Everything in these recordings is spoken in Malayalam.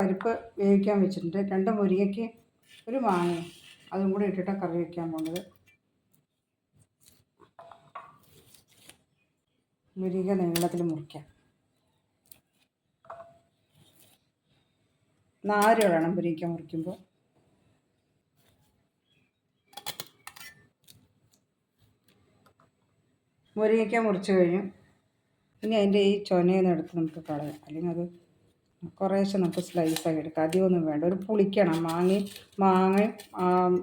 പരിപ്പ് വേവിക്കാൻ വെച്ചിട്ടുണ്ട്. 2 മുരിങ്ങയ്ക്ക് 1 മാങ്ങ അതും കൂടി ഇട്ടിട്ടാണ് കറി വയ്ക്കാൻ പോകുന്നത്. മുരിങ്ങ നീളത്തിൽ മുറിക്കാം. നാര് വേണം മുരിങ്ങ മുറിക്കുമ്പോൾ. മുരിങ്ങയ്ക്ക മുറിച്ച് കഴിഞ്ഞു. ഇനി അതിൻ്റെ ഈ ചൊനയൊന്നും എടുത്ത് നമുക്ക് കളയാം. അല്ലെങ്കിൽ അത് കുറേശ്ശെ നമുക്ക് സ്ലൈസാക്കി എടുക്കാം. അധികമൊന്നും വേണ്ട. ഒരു പുളിക്കണം. മാങ്ങയും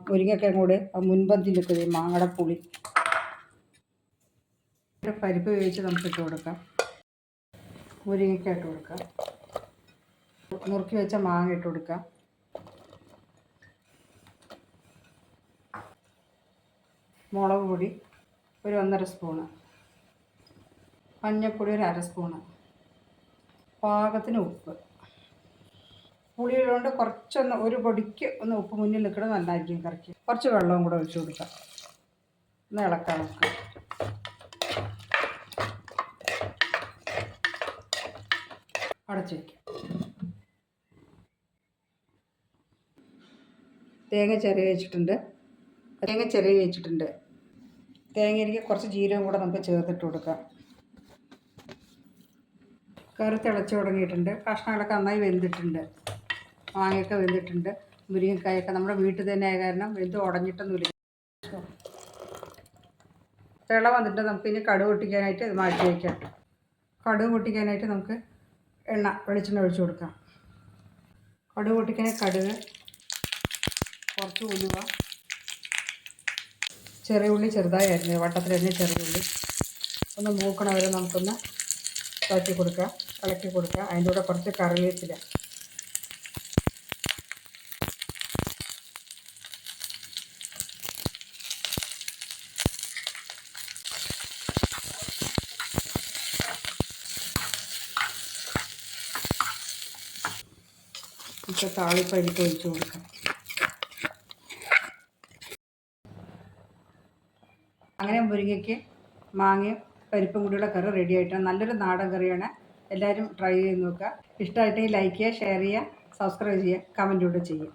മുരിങ്ങയ്ക്കയും കൂടെ മുൻപന്തി നിൽക്കുന്നത് മാങ്ങയുടെ പുളി. പരിപ്പ് വേവിച്ച് നമുക്ക് ഇട്ട് കൊടുക്കാം. മുരിങ്ങയ്ക്ക ഇട്ട് കൊടുക്കാം. നുറുക്കി വെച്ച മാങ്ങ ഇട്ട് കൊടുക്കാം. മുളക് പൊടി 1 സ്പൂണ്, മഞ്ഞൾപ്പൊടി 1/2 സ്പൂണ്, പാകത്തിന് ഉപ്പ്. പുളിയുള്ളതുകൊണ്ട് കുറച്ചൊന്ന് ഒരു പൊടിക്ക് ഒന്ന് ഉപ്പ് മുന്നിൽ നിൽക്കണം, നല്ലതായിരിക്കും കറിക്ക്. കുറച്ച് വെള്ളവും കൂടെ ഒഴിച്ച് കൊടുക്കാം. ഒന്ന് ഇളക്കാം നമുക്ക്. അടച്ച് വയ്ക്കാം. തേങ്ങ ചിരവി വെച്ചിട്ടുണ്ട്. തേങ്ങയിലേക്ക് കുറച്ച് ജീരകം കൂടെ നമുക്ക് ചേർത്തിട്ട് കൊടുക്കാം. കറി തിളച്ച് തുടങ്ങിയിട്ടുണ്ട്. കഷ്ണങ്ങളൊക്കെ നന്നായി വെന്തിട്ടുണ്ട്. മാങ്ങയൊക്കെ വെന്തിട്ടുണ്ട്. മുരിങ്ങക്കായൊക്കെ നമ്മുടെ വീട്ടിൽ തന്നെ ആയ കാരണം വെന്ത് ഉടഞ്ഞിട്ടൊന്നുമില്ല. തിള വന്നിട്ട് നമുക്ക് ഇനി കടുക് പൊട്ടിക്കാനായിട്ട് ഇത് മാറ്റി വയ്ക്കാം. കടുക് പൊട്ടിക്കാനായിട്ട് നമുക്ക് വെളിച്ചെണ്ണ ഒഴിച്ച് കൊടുക്കാം. കടുക് പൊട്ടിക്കാനായി കടുക്, കുറച്ച് ഉലുവ, ചെറിയ ഉള്ളി ചെറുതായി അരിഞ്ഞ് വട്ടത്തിലരിഞ്ഞ ചെറിയ ഉള്ളി ഒന്ന് മൂക്കണ വരെ നമുക്കൊന്ന് ഇളക്കി കൊടുക്കുക. അതിൻ്റെ കൂടെ കുറച്ച് കറിവേപ്പില, ഇപ്പോൾ താളിപ്പരിപ്പ് ഒഴിച്ച് കൊടുക്കാം. അങ്ങനെ മുരിങ്ങയ്ക്ക് മാങ്ങയും പരിപ്പും കൂടിയുള്ള കറി റെഡി ആയിട്ടാണ്. നല്ലൊരു നാടൻ കറിയാണ്. എല്ലാവരും ട്രൈ ചെയ്ത് നോക്കുക. ഇഷ്ടമായിട്ടെങ്കിൽ ലൈക്ക് ചെയ്യുക, ഷെയർ ചെയ്യുക, സബ്സ്ക്രൈബ് ചെയ്യുക, കമൻറ്റ് കൂടെ ചെയ്യുക.